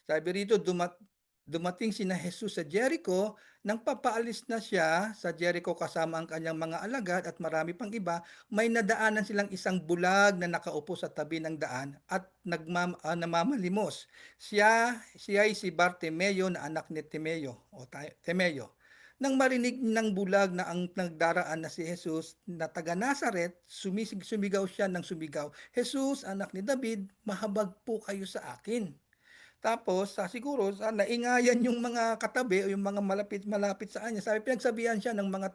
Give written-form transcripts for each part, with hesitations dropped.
Sabi rito, dumating sina Jesus sa Jericho, nang papaalis na siya sa Jericho kasama ang kanyang mga alagad at marami pang iba, may nadaanan silang isang bulag na nakaupo sa tabi ng daan at namamalimos. Siya ay si Bartimeo na anak ni Timeo. Nang marinig ng bulag na ang nagdaraan na si Jesus na taga Nazaret, sumigaw siya ng sumigaw, Jesus, anak ni David, mahabag po kayo sa akin. Tapos, siguro naingayan yung mga katabi o yung mga malapit-malapit sa kanya. Pinagsabihan siya ng mga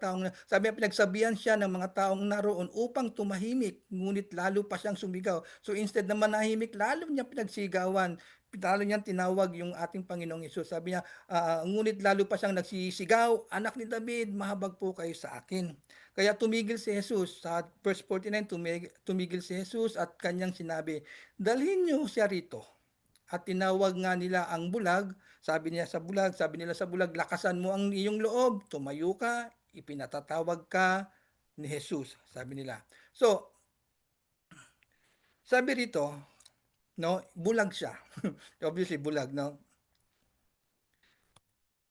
taong naroon upang tumahimik, ngunit lalo pa siyang sumigaw. So instead na manahimik, lalo niya pinagsigawan, lalo niyang tinawag yung ating Panginoong Hesus. Sabi niya, ngunit lalo pa siyang nagsisigaw, anak ni David, mahabag po kayo sa akin. Kaya tumigil si Jesus. Sa verse 49, tumigil si Jesus at kanyang sinabi, dalhin niyo siya rito. At tinawag nga nila ang bulag, sabi nila sa bulag, lakasan mo ang iyong loob, tumayo ka, ipinatatawag ka ni Jesus, sabi nila. So, sabi rito, no, bulag siya. Obviously bulag, no.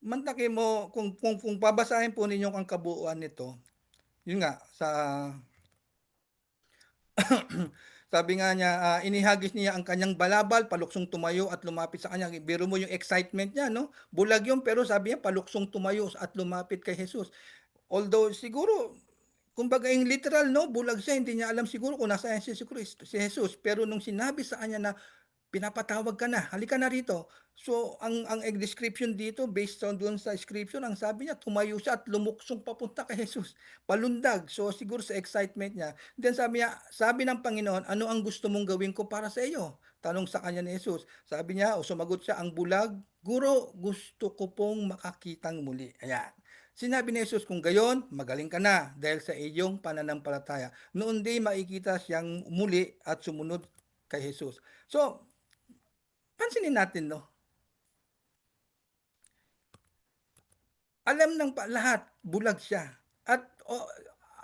Mantaki mo kung babasahin po ninyo ang kabuuan nito. Yun nga sa sabi nga niya, inihagis niya ang kanyang balabal, paluksong tumayo at lumapit sa kanya. Biro mo yung excitement niya, no? Bulag yun, pero sabi niya, paluksong tumayo at lumapit kay Jesus. Although, siguro, kumbaga yung literal, no? Bulag siya, hindi niya alam siguro kung nasaan si Kristo, si Jesus. Pero nung sinabi sa kanya na pinapatawag ka na, halika na rito. So, ang description dito, based on doon sa description, ang sabi niya, tumayo siya at lumuksong papunta kay Jesus. Palundag. So, siguro sa excitement niya. Then sabi ng Panginoon, ano ang gusto mong gawin ko para sa iyo? Tanong sa kanya ni Jesus. Sabi niya, o sumagot siya, ang bulag, Guro, gusto ko pong makakitang muli. Ayan. Sinabi ni Jesus, kung gayon, magaling ka na dahil sa iyong pananampalataya. Noon din makikita siyang muli at sumunod kay Jesus. So, pansinin natin, no? Alam ng lahat, bulag siya. At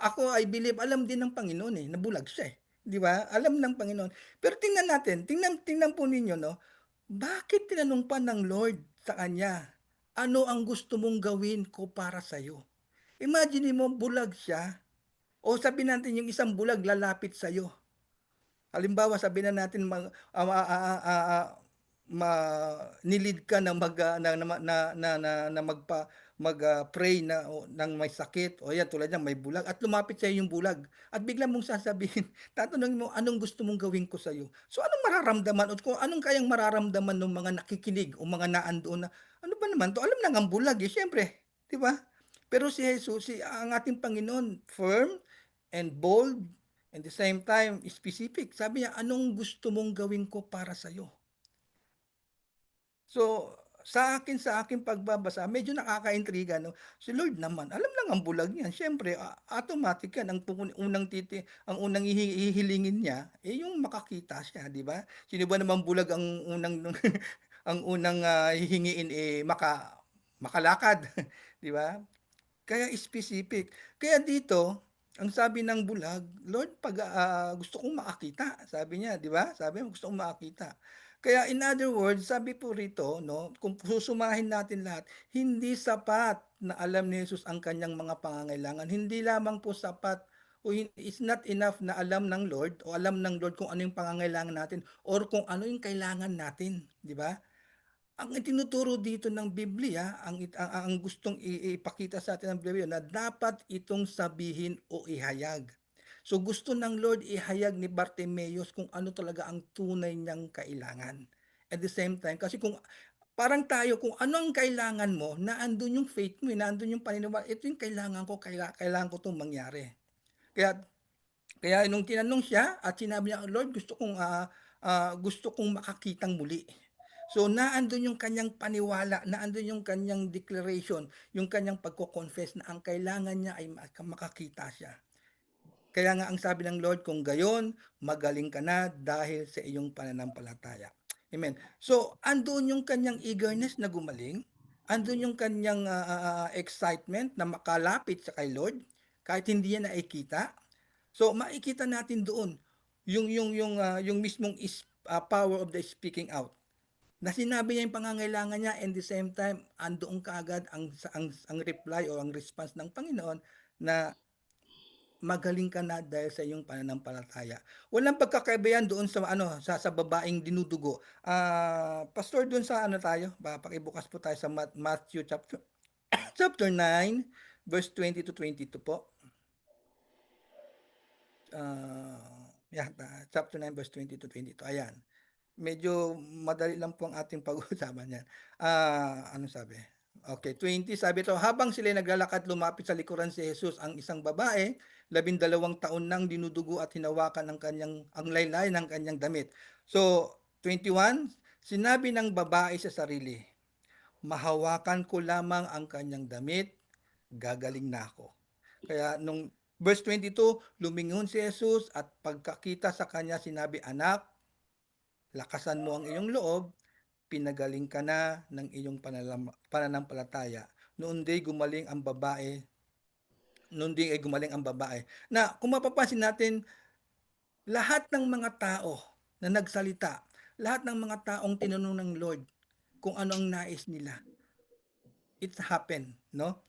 ako, I believe, alam din ng Panginoon na bulag siya. Di ba? Alam ng Panginoon. Pero tingnan natin, tingnan po ninyo, no? Bakit tinanong pa ng Lord sa kanya, ano ang gusto mong gawin ko para sa'yo? Imagine mo, bulag siya. O sabi natin, yung isang bulag lalapit sa'yo. Halimbawa, sabi na natin nilid ka na mag pray na ng may sakit o yan tulad niyan may bulag at lumapit sa yung bulag at bigla mong sasabihin tatanungin mo anong gusto mong gawin ko sa iyo. So anong mararamdaman o kung anong kayang mararamdaman ng mga nakikinig o mga naandoon na ano ba naman to? Alam na ang bulag syempre, 'di ba? Pero si Jesus, ang ating Panginoon, firm and bold and the same time specific. Sabi niya, anong gusto mong gawin ko para sa iyo? So, sa akin pagbabasa, medyo nakakaintriga, no? Si Lord naman, alam lang ang bulag niyan. Siyempre, automatic yan. Ang unang hihilingin niya, yung makakita siya, di ba? Sino ba naman bulag ang unang, ang unang hihingiin, makalakad, di ba? Kaya specific. Kaya dito, ang sabi ng bulag, Lord, gusto kong makakita, sabi niya, di ba? Sabi mo, gusto kong makakita. Kaya in other words, sabi po rito, no, kung susumahin natin lahat, hindi sapat na alam ni Jesus ang kanyang mga pangangailangan. Hindi lamang po sapat o it's not enough na alam ng Lord o alam ng Lord kung ano yung pangangailangan natin or kung ano yung kailangan natin, di ba? Ang itinuturo dito ng Biblia, ang gustong ipakita sa atin ng Biblia na dapat itong sabihin o ihayag. So gusto ng Lord ihayag ni Bartimeus kung ano talaga ang tunay niyang kailangan. At the same time, kasi kung parang tayo, kung ano ang kailangan mo, naandun yung faith mo, naandun yung paniniwala, ito yung kailangan ko, kailangan ko itong mangyari. Kaya kaya nung tinanong siya at sinabi niya, Lord, gusto kong makakitang muli. So naandun yung kanyang paniwala, naandun yung kanyang declaration, yung kanyang pagko-confess na ang kailangan niya ay makakita siya. Kaya nga ang sabi ng Lord, kung gayon, magaling ka na dahil sa iyong pananampalataya. Amen. So, andun yung kanyang eagerness na gumaling, andun yung kanyang excitement na makalapit sa kay Lord, kahit hindi niya nakikita. So, makikita natin doon yung mismong power of the speaking out. Na sinabi niya yung pangangailangan niya and the same time andoon kaagad ang reply o ang response ng Panginoon na magaling ka na dahil sa iyong pananampalataya. Walang pagkakaiba yan doon sa ano sa babaeng dinudugo. Pastor doon sa ano tayo, pakibukas po tayo sa Matthew chapter chapter 9 verse 20 to 22 po. Yeah, chapter 9 verse 20 to 22. Ayan. Medyo madali lang po ang ating pag-uusapan yan. Ano sabi? Okay, 20 sabi ito, habang sila naglalakad lumapit sa likuran si Jesus ang isang babae, 12 taon nang dinudugo at hinawakan ng ang laylay ng kanyang damit. So, 21, sinabi ng babae sa sarili, mahawakan ko lamang ang kanyang damit, gagaling na ako. Kaya nung verse 22, lumingon si Jesus at pagkakita sa kanya sinabi, anak, lakasan mo ang iyong loob, pinagaling ka na ng iyong pananampalataya. Noon din gumaling ang babae, noon din ay gumaling ang babae. Na kung mapapansin natin, lahat ng mga tao na nagsalita, lahat ng mga taong tinanong ng Lord kung ano ang nais nila, it happened, no?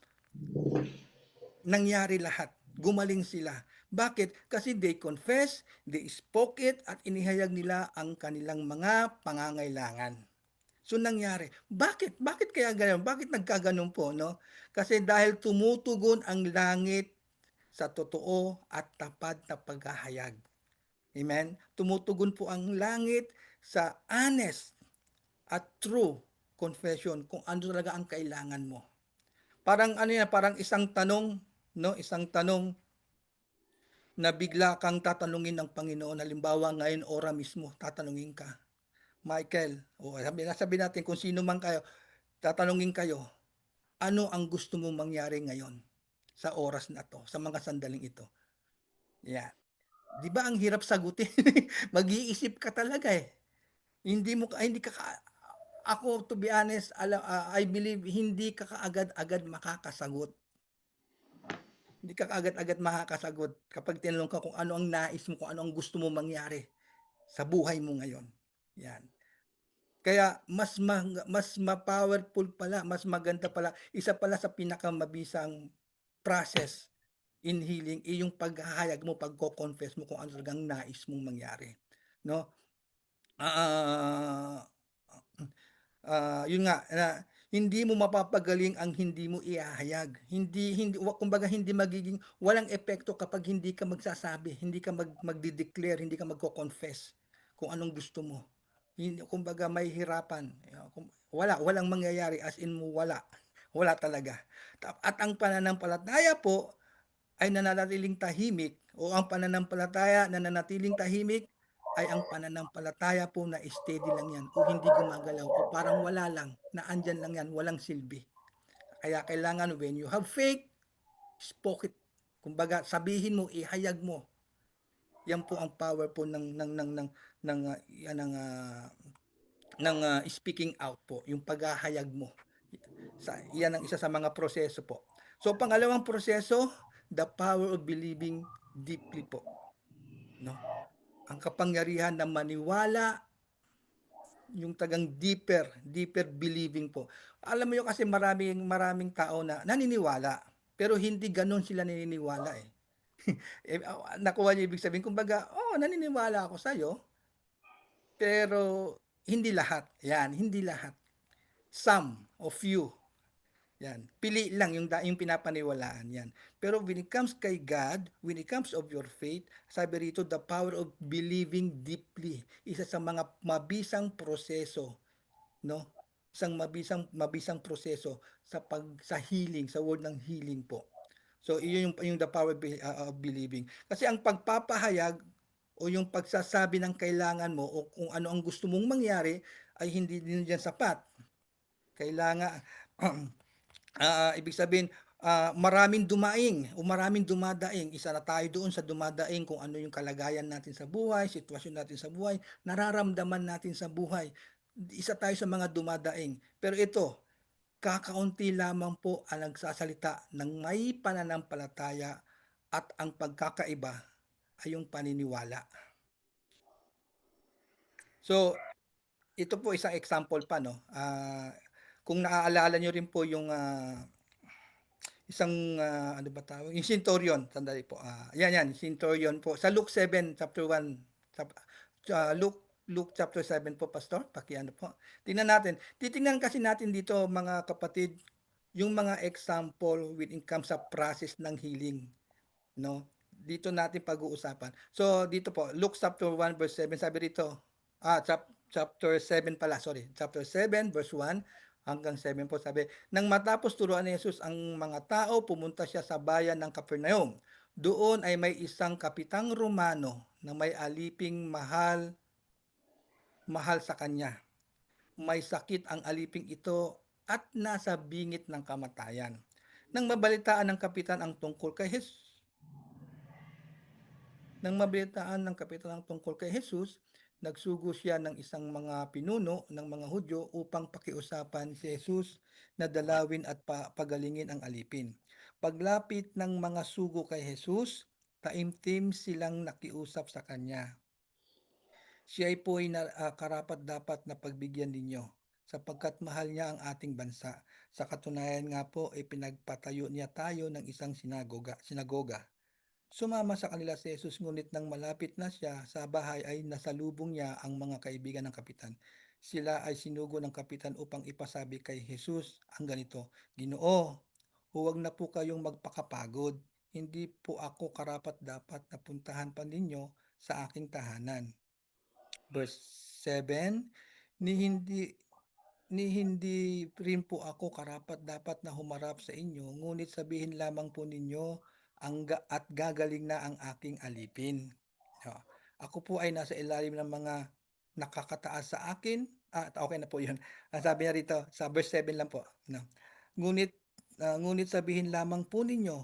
Nangyari lahat. Gumaling sila. Bakit? Kasi they confess, they spoke it, at inihayag nila ang kanilang mga pangangailangan. So nangyari. Bakit? Bakit kaya gano'n? Bakit nagkagano'n po, no? Kasi dahil tumutugon ang langit sa totoo at tapat na paghahayag. Amen? Tumutugon po ang langit sa honest at true confession kung ano talaga ang kailangan mo. Parang ano yan, parang isang tanong, no? Isang tanong na bigla kang tatanungin ng Panginoon. Halimbawa, ngayon ora mismo, tatanungin ka. Michael, o sabi natin kung sino man kayo, tatanungin kayo, ano ang gusto mong mangyari ngayon sa oras na to, sa mga sandaling ito? Yeah. 'Di ba ang hirap sagutin? Mag-iisip ka talaga eh. Hindi ka ako to be honest, I believe hindi ka kaagad-agad makakasagot. Hindi ka kaagad-agad makakasagot kapag tinanong ka kung ano ang nais mo, kung ano ang gusto mo mangyari sa buhay mo ngayon. Yan. Kaya mas ma-powerful pala, mas maganda pala, isa pala sa pinakamabisang process in healing, yung paghahayag mo, pagko-confess mo kung ano talagang nais mong mangyari, 'no? Ah, yun nga na hindi mo mapapagaling ang hindi mo ihahayag. Hindi kumbaga hindi magiging walang epekto kapag hindi ka magsasabi, hindi ka magde-declare, hindi ka magko-confess kung anong gusto mo. Hindi kumbaga mahihirapan, walang mangyayari as in wala, wala talaga. At ang pananampalataya po ay nananatiling tahimik o ang pananampalataya na nanatiling tahimik ay ang pananampalataya po na steady lang yan o hindi gumagalaw o parang wala lang, na andyan lang yan, walang silbi. Kaya kailangan when you have faith, spoke it. Kumbaga sabihin mo, ihayag mo. Yan po ang power po yan ng speaking out po, yung paghahayag mo. Yan ang isa sa mga proseso po. So pangalawang proseso, the power of believing deeply po, no? Ang kapangyarihan na maniwala, yung tagang deeper believing po. Alam mo yun kasi maraming maraming tao na naniniwala, pero hindi gano'n sila naniniwala, eh. Nakuha niyo ibig sabihin, kumbaga, oo, naniniwala ako sa'yo, pero hindi lahat, 'yan, hindi lahat. Some of you. Yan, pili lang yung pinapaniwalaan yan. Pero when it comes kay God, when it comes of your faith, sabi rito, the power of believing deeply, isa sa mga mabisang proseso, no? Isang mabisang proseso sa healing, sa word ng healing po. So, iyon yung the power of believing. Kasi ang pagpapahayag o yung pagsasabi ng kailangan mo o kung ano ang gusto mong mangyari ay hindi din diyan sapat. Kailangan ibig sabihin, maraming dumaing o maraming dumadaing, isa na tayo doon sa dumadaing kung ano yung kalagayan natin sa buhay, sitwasyon natin sa buhay, nararamdaman natin sa buhay. Isa tayo sa mga dumadaing. Pero ito, kakaunti lamang po ang nagsasalita ng may pananampalataya at ang pagkakaiba ay yung paniniwala. So, ito po isang example pa 'no, kung naaalala niyo rin po yung, isang, ano ba tawag, yung centurion, sandali po, 'yan centurion po sa Luke 7 chapter 1 sap Luke chapter 7 po pastor, paki-ano po. Tingnan natin, titingnan kasi natin dito mga kapatid, yung mga example when it comes sa process ng healing. 'No? Dito natin pag-uusapan. So, dito po, Luke chapter 1 verse 7 sabi rito, chapter 7 pala, sorry. Chapter 7 verse 1 hanggang 7 po sabi, nang matapos turuan ni Jesus ang mga tao, pumunta siya sa bayan ng Capernaum. Doon ay may isang kapitang Romano na may aliping mahal mahal sa kanya. May sakit ang aliping ito at nasa bingit ng kamatayan. Nang mabalitaan ng kapitan ang tungkol kay Jesus, Nang mabalitaan ng kapitan tungkol kay Jesus, nagsugo siya ng isang mga pinuno ng mga Hudyo upang pakiusapan si Jesus na dalawin at pagalingin ang alipin. Paglapit ng mga sugo kay Jesus, taimtim silang nakiusap sa kanya. Siya po ay karapat-dapat na pagbigyan ninyo sapagkat mahal niya ang ating bansa. Sa katunayan nga po ay pinagpatayo niya tayo ng isang sinagoga. Sumama sa kanila si Jesus ngunit nang malapit na siya sa bahay ay nasalubong niya ang mga kaibigan ng kapitan. Sila ay sinugo ng kapitan upang ipasabi kay Jesus ang ganito, Ginoo, huwag na po kayong magpakapagod. Hindi po ako karapat-dapat na puntahan pa ninyo sa aking tahanan. Verse 7, ni hindi Ni hindi rin po ako karapat-dapat na humarap sa inyo, ngunit sabihin lamang po ninyo at gagaling na ang aking alipin. Oo. Ako po ay nasa ilalim ng mga nakakataas sa akin. Okay na po 'yun. Ang sabi niya rito sa verse 7 lang po, 'no. Ngunit, ngunit sabihin lamang po ninyo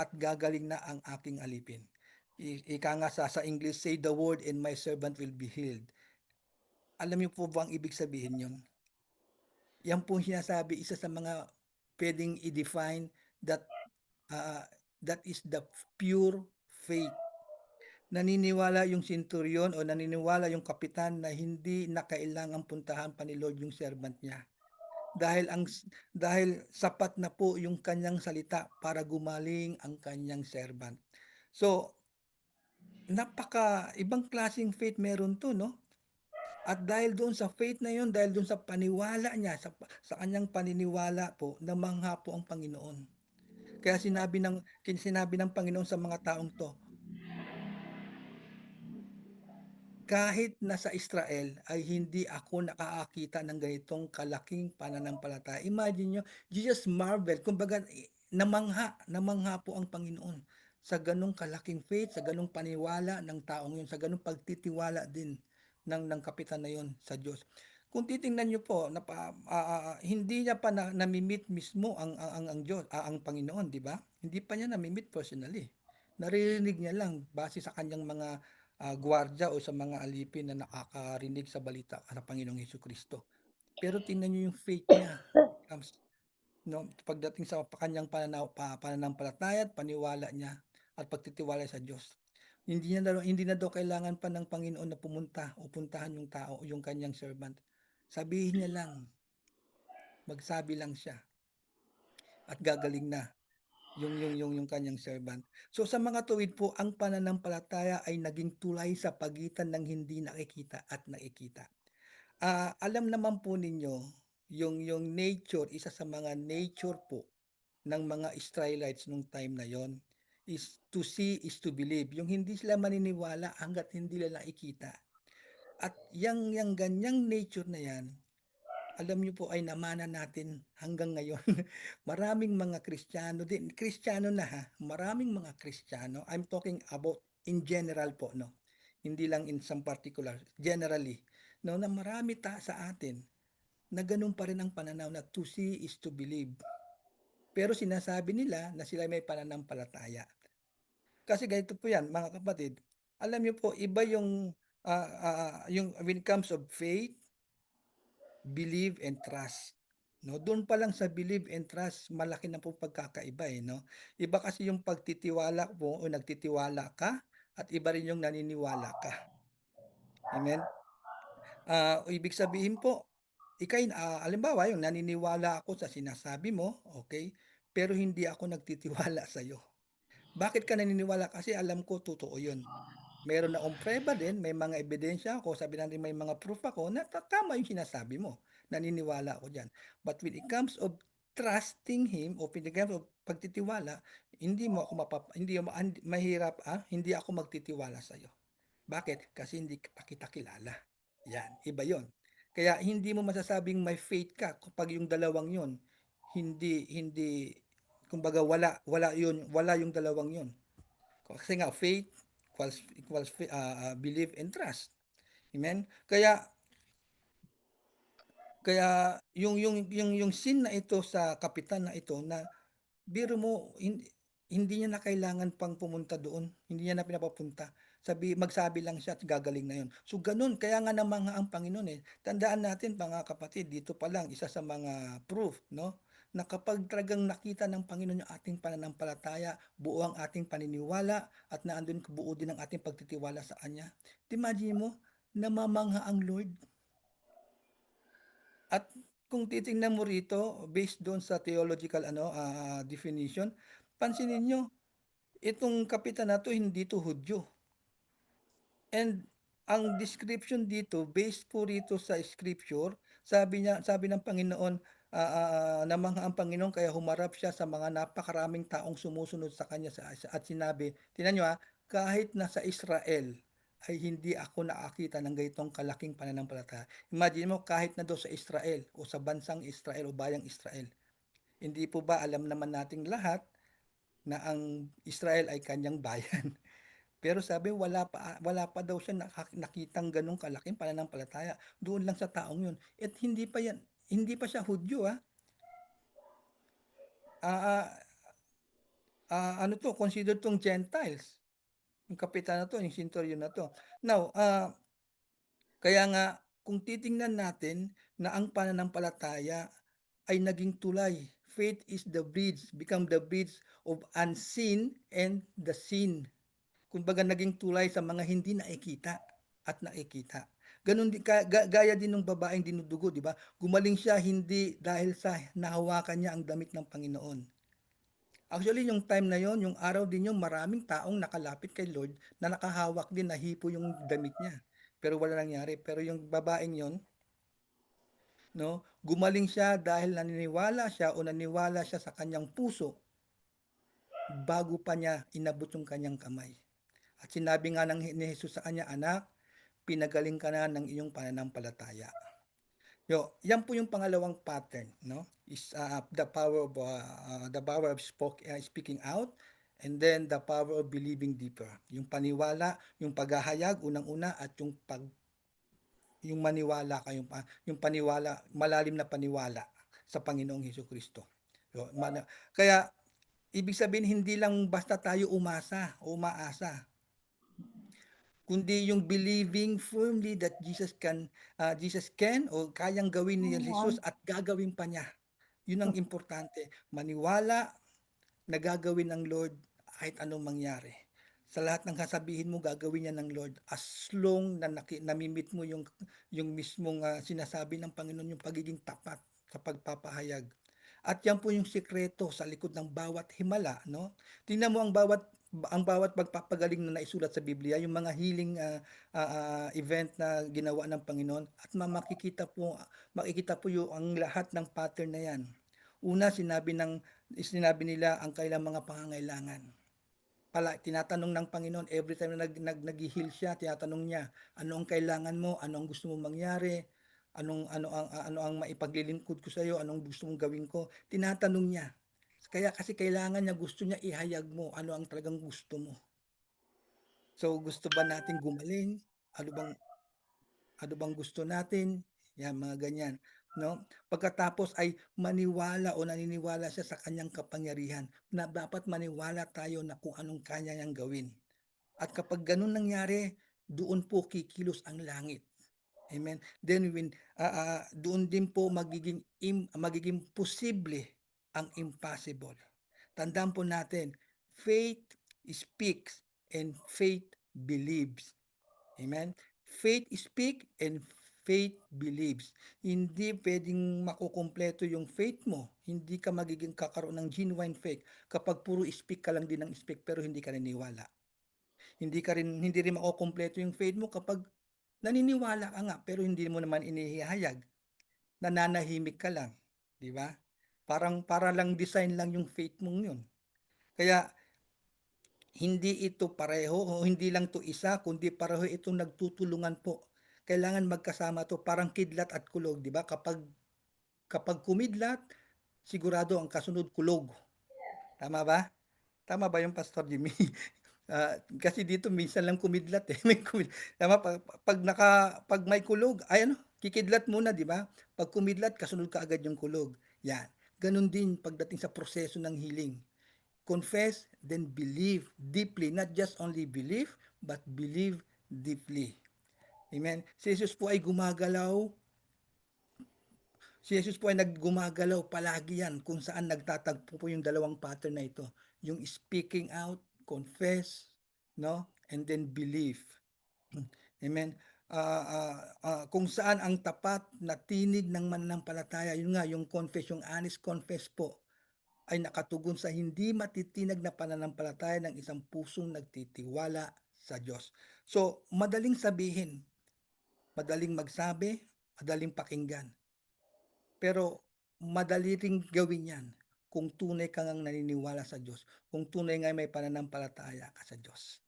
at gagaling na ang aking alipin. Ika nga sa English, say the word and my servant will be healed. Alam niyo po ba ang ibig sabihin 'yun? Yan pong sinasabi, isa sa mga puwedeng i-define that, ah, that is the pure faith. Naniniwala yung centurion o naniniwala yung kapitan na hindi na kailangang puntahan pa ni Lord yung servant niya. Dahil sapat na po yung kanyang salita para gumaling ang kanyang servant. So, napaka ibang klaseng faith meron 'to 'no? At dahil doon sa faith na yun, dahil doon sa paniwala niya, sa kanyang paniniwala po, namangha po ang Panginoon. Kaya sinabi ng Panginoon sa mga taong 'to, kahit nasa Israel ay hindi ako nakakakita ng ganitong kalaking pananampalataya. Imagine niyo, Jesus marvel, kumbaga namangha po ang Panginoon sa gano'ng kalaking faith, sa gano'ng paniwala ng taong yun, sa gano'ng pagtitiwala din ng kapitan na yun sa Diyos. Kung titingnan niyo po, hindi niya pa nami-meet mismo ang Diyos, ang Panginoon, 'di ba? Hindi pa niya nami-meet personally. Naririnig niya lang base sa kanyang mga gwardiya o sa mga alipin na nakakarinig sa balita sa Panginoong Hesukristo. Pero tingnan niyo yung faith niya, comes 'no, pagdating sa kanyang pananampalataya at paniwala niya at pagtitiwala sa Diyos. Hindi na daw kailangan pa ng Panginoon na pumunta o puntahan yung tao, yung kanyang servant. Sabihin niya lang, magsabi lang siya at gagaling na yung kanyang servant. So sa mga tuwid po, ang pananampalataya ay naging tulay sa pagitan ng hindi nakikita at nakikita. Alam naman po ninyo, yung nature, isa sa mga nature po ng mga Israelites nung time na yon is to see is to believe. Yung hindi sila maniniwala hangga't hindi nila nakikita. At yang ganyang nature na yan, alam niyo po ay namana natin hanggang ngayon. Maraming mga Kristiyano din, Kristiyano na ha, maraming mga Kristiyano, I'm talking about in general po, no? Hindi lang in some particular, generally, no, na marami sa atin na ganun pa rin ang pananaw na to see is to believe. Pero sinasabi nila na sila may pananampalataya. Kasi ganito po yan, mga kapatid, alam niyo po, iba yung when it comes of faith, believe and trust. No, doon pa lang sa believe and trust, malaki na po pagkakaiba eh, no? Iba kasi yung pagtitiwala mo o nagtitiwala ka at iba rin yung naniniwala ka. Amen? Ibig sabihin po, ika'y, halimbawa yun naniniwala ako sa sinasabi mo, okey, pero hindi ako nagtitiwala sa'yo. Bakit ka naniniwala? Kasi alam ko totoo yun. Meron akong pruweba din, may mga ebidensya ako, sabi natin may mga proof ako na tama yung sinasabi mo, naniniwala ako diyan. But when it comes of trusting him o when it comes of pagtitiwala, hindi mo mahirap, hindi ako magtitiwala sa'yo. Bakit? Kasi hindi pa kita kilala. 'Yan, iba 'yon. Kaya hindi mo masasabing may faith ka kapag yung dalawang 'yon, hindi kumbaga wala yung dalawang 'yon. Kasi nga faith equals belief and trust. Amen? Kaya kaya yung sin na ito sa kapitan na ito na biro mo hindi niya na kailangan pang pumunta doon, hindi niya na pinapapunta. Magsabi lang siya at gagaling na 'yun. So gano'n, kaya nga namangha ang Panginoon, eh. Tandaan natin mga kapatid, dito pa lang isa sa mga proof 'no, na kapag talagang nakita ng Panginoon yung ating pananampalataya, buo ang ating paniniwala at naandun buo din ang ating pagtitiwala sa Kanya. Imagine mo, namamangha ang Lord. At kung titingnan mo rito, based doon sa theological definition, pansinin niyo, itong kapitan na 'to hindi 'to Hudyo. And ang description dito, based po rito sa scripture, sabi ng Panginoon, namangha ang Panginoon kaya humarap siya sa mga napakaraming taong sumusunod sa kanya at sinabi, tingnan niyo, kahit nasa Israel ay hindi ako nakakita ng ganitong kalaking pananampalataya. Imagine mo kahit na daw sa Israel o sa bansang Israel o bayang Israel. Hindi po ba alam naman nating lahat na ang Israel ay kanyang bayan? Pero sabi wala pa daw siya nakitang gano'ng kalaking pananampalataya doon lang sa taong 'yun at hindi pa siya Hudyo, ah, ano 'to considered 'tong Gentiles, yung kapitan na 'to, yung centurion na 'to. Now, kaya nga kung titingnan natin na ang pananampalataya ay naging tulay, faith is the bridge, become the bridge of unseen and the seen. Kumbaga naging tulay sa mga hindi nakikita at nakikita. Ganon din gaya din ng babaeng dinudugo, 'di ba? Gumaling siya hindi dahil sa nahawakan niya ang damit ng Panginoon. Actually, yung time na yon, yung araw din yung maraming taong nakalapit kay Lord na nakahawak din, nahipo yung damit niya. Pero wala nangyari. Pero yung babaeng yon, no, gumaling siya dahil naniniwala siya o naniwala siya sa kanyang puso bago pa niya inabot yung kanyang kamay. At sinabi nga ni Jesus sa kanya, anak, pinagaling ka na ng iyong pananampalataya. Yan po yung pangalawang pattern, no? Is the power of speaking out, and then the power of believing deeper. Yung paniwala, yung paghahayag unang-una at yung maniwala kayo yung paniwala, malalim na paniwala sa Panginoong Hesukristo. Kaya ibig sabihin hindi lang basta tayo umasa o umaasa, kundi yung believing firmly that Jesus can o kayang gawin ni Jesus Ayan. at gagawin pa niya. Yun ang importante. Maniwala na gagawin ng Lord kahit anong mangyari. Sa lahat ng sasabihin mo, gagawin niya ng Lord as long na namimit mo yung mismong sinasabi ng Panginoon, yung pagiging tapat sa pagpapahayag. At yan po yung sikreto sa likod ng bawat himala, no? Tingnan mo ang bawat pagpapagaling na naisulat sa Biblia, yung mga healing event na ginawa ng Panginoon at makikita po yung ang lahat ng pattern na yan. Una, sinabi nila ang kailang mga pangangailangan. Tinatanong ng Panginoon every time na nag-heal siya, tinatanong niya, ano ang kailangan mo, ano ang gusto mong mangyari, ano ang maipaglilingkod ko sa iyo, anong gusto mong gawin ko, tinatanong niya. Kaya kasi kailangan niya, gusto niya ihayag mo ano ang talagang gusto mo. So gusto ba natin gumaling? Ano bang ano bang gusto natin? Yan, mga ganyan, no? Pagkatapos ay maniwala o naniniwala siya sa kanyang kapangyarihan, na dapat maniwala tayo na kung anong kanya niyang gawin. At kapag gano'n nangyari, doon po kikilos ang langit. Amen. Then doon din po magiging posible ang impossible. Tandaan po natin, faith speaks and faith believes. Amen. Faith speak and Faith believes. Hindi puwedeng makukumpleto yung faith mo, hindi ka magiging kakaroon ng genuine faith kapag puro speak ka lang din ng speak pero hindi ka naniniwala. Hindi rin makukumpleto yung faith mo kapag naniniwala ka nga pero hindi mo naman inihahayag, nananahimik ka lang, 'di ba? Para lang design lang yung faith mong yun. Kaya hindi ito pareho o hindi lang 'to isa kundi pareho itong nagtutulungan po. Kailangan magkasama 'to parang kidlat at kulog, 'di ba? Kapag kumidlat, sigurado ang kasunod kulog, tama ba? Tama ba yung Pastor Jimmy? Kasi dito minsan lang kumidlat, eh, tama pag may kulog ay ano, kikidlat muna 'di ba? Pag kumidlat kasunod kaagad yung kulog, 'yan. Gano'n din pagdating sa proseso ng healing. Confess, then believe deeply, not just only believe, but believe deeply. Amen. Si Jesus po ay gumagalaw, si Jesus po ay naggumagalaw palagi yan kung saan nagtatagpo po yung dalawang pattern na ito. Yung speaking out, confess, no? And then believe. Amen. Kung saan ang tapat na tinig ng mananampalataya, yun nga, yung confess, yung honest confess po, ay nakatugon sa hindi matitinag na pananampalataya ng isang pusong nagtitiwala sa Diyos. So, madaling sabihin, madaling magsabi, madaling pakinggan. Pero madali ring gawin yan kung tunay kang naniniwala sa Diyos, kung tunay nga may pananampalataya ka sa Diyos.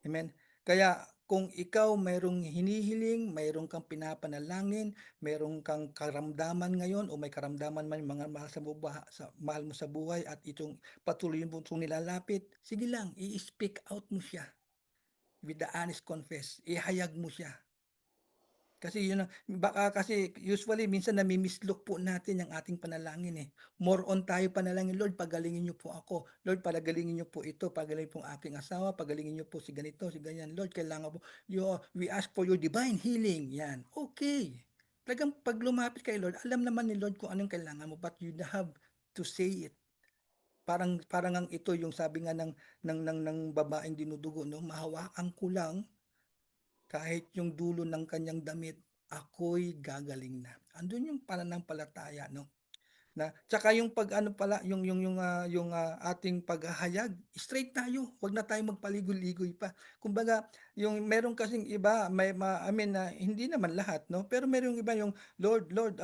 Amen. Kaya kung ikaw mayroong hinihiling, mayroon kang pinapanalangin, mayroon kang karamdaman ngayon o may karamdaman man mga mahal mo sa buhay at itong patuloy mo itong nilalapit, sige lang, i-speak out mo siya with the honest confess. Ihayag mo siya. Kasi yun ang baka kasi usually minsan nami-mislook po natin ang ating panalangin, eh. More on tayo panalangin, "Lord pagalingin niyo po ako. Lord pagalingin niyo po ito, pagalingin po ang aking asawa, pagalingin niyo po si ganito, si ganyan. Lord kailangan po we ask for your divine healing." 'Yan, okey. Talagang 'pag lumapit kay Lord, alam naman ni Lord kung anong kailangan mo but you have to say it. Parang parang ngang ito yung sabi nga ng babaeng dinudugo 'no, "Mahawakan ko lang kahit yung dulo ng kanyang damit, ako'y gagaling na." Andun yung pananampalataya 'no, na tsaka yung pag-ano pala ating paghahayag, straight tayo, 'wag na tayong magpaligoy-ligoy pa. Kumbaga yung meron kasing iba may I mean na hindi naman lahat 'no, pero merong iba yung, "Lord, Lord,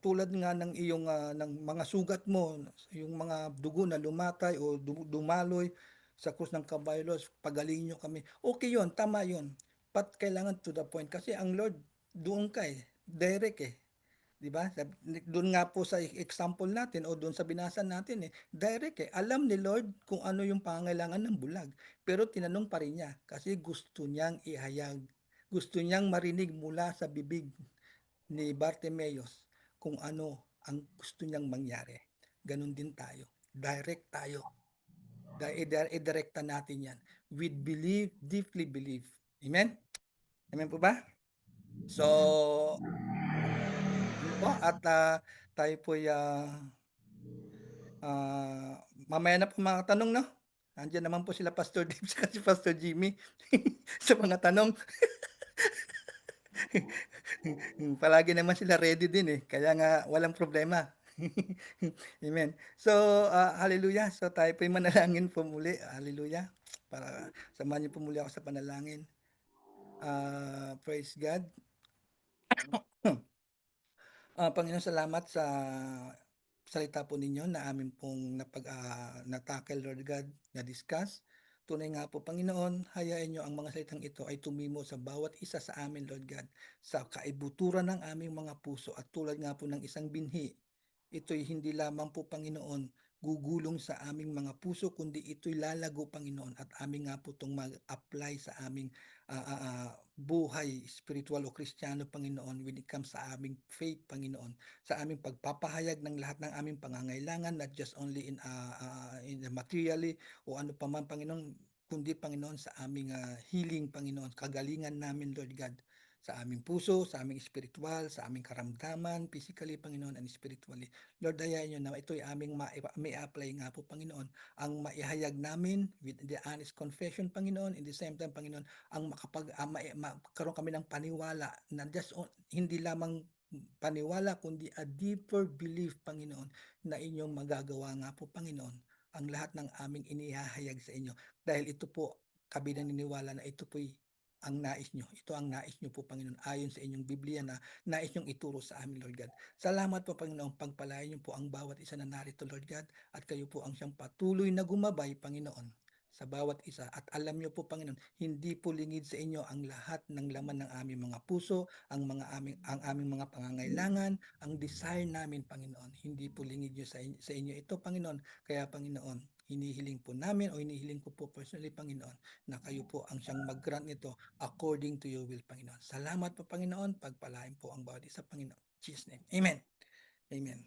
tulad nga ng iyong, ng mga sugat mo, yung mga dugo na lumatay o dumaloy sa krus ng Kabaylos, pagalingin niyo kami." Okey yun, tama yun, but kailangan to the point kasi ang Lord doon ka, eh, direct, eh. 'Di ba? Do'n nga po sa example natin o do'n sa binasa natin, eh, direct, eh. Alam ni Lord kung ano yung pangangailangan ng bulag, pero tinanong pa rin niya kasi gusto niyang ihayag. Gusto niyang marinig mula sa bibig ni Bartimeus kung ano ang gusto niyang mangyari. Gano'n din tayo, direct tayo. Idirekta natin 'yan with believe, deeply believe. Amen? Amen po ba? So, ano po at, tayo po'y, mamaya na po mga tanong 'no? Nandiyan naman po sila Pastor Dave tsaka si Pastor Jimmy sa mga tanong. Palagi naman sila ready din, eh, kaya nga walang problema. Amen. So, hallelujah. So, tayo po'y manalangin po muli, hallelujah. Para samahan niyo po muli ako sa panalangin. Praise God. Panginoon salamat sa salita po ninyo na amin pong na-tackle Lord God, na-discuss. Tunay nga po Panginoon, hayain niyo ang mga salitang ito ay tumimo sa bawat isa sa amin Lord God, sa kaibuturan ng aming mga puso at tulad nga po ng isang binhi, ito'y hindi lamang po Panginoon gugulong sa aming mga puso kundi ito'y lalago Panginoon at amin nga po 'tong mag-apply sa aming buhay spiritual o Kristiyano Panginoon when it comes sa aming faith Panginoon, sa aming pagpapahayag ng lahat ng aming pangangailangan not just only in the materially o ano pa man Panginoon, kundi Panginoon sa aming, healing Panginoon, kagalingan namin Lord God. sa aming puso, sa aming espiritual, sa aming karamdaman, physically, Panginoon, and spiritually. Lord, dayain niyo na ito'y aming mai-apply nga po, Panginoon, ang maihayag namin with the honest confession, Panginoon, in the same time, Panginoon, ang magkaroon kami ng paniwala na hindi lamang paniwala kundi a deeper belief, Panginoon, na inyong magagawa nga po, Panginoon, ang lahat ng aming inihahayag sa inyo. Dahil ito po, kami naniniwala na ito po'y ang nais nyo. Ito ang nais nyo po, Panginoon, ayon sa inyong Biblia na nais nyong ituro sa amin, Lord God. Salamat po, Panginoon, pagpalain nyo po ang bawat isa na narito, Lord God, at kayo po ang siyang patuloy na gumabay, Panginoon, sa bawat isa. At alam nyo po, Panginoon, hindi po lingid sa inyo ang lahat ng laman ng aming mga puso, ang aming mga pangangailangan, ang desire namin, Panginoon. Hindi po lingid nyo sa inyo ito, Panginoon. Kaya, Panginoon, hinihiling po namin o hinihiling ko po personally, Panginoon, na kayo po ang siyang mag-grant nito according to your will, Panginoon. Salamat po, Panginoon. Pagpalain po ang bawat isa, Panginoon. In Jesus' name. Amen. Amen.